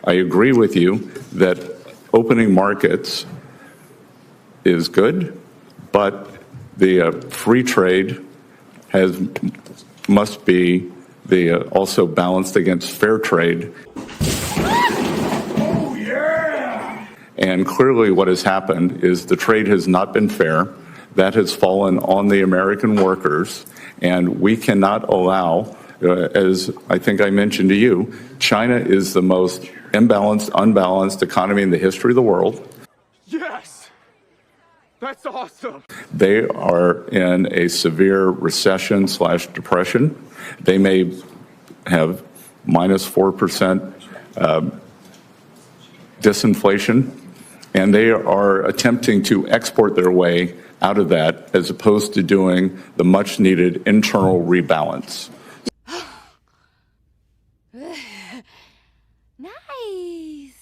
I agree with you that opening markets is good, but the free trade must be also balanced against fair trade. Oh, yeah! And clearly what has happened is the trade has not been fair. That has fallen on the American workers, and we cannot allow, as I think I mentioned to you, China is the most unbalanced economy in the history of the world. Yes! That's awesome! They are in a severe recession/depression. They may have minus 4% disinflation, and they are attempting to export their way out of that as opposed to doing the much-needed internal rebalance. Nice.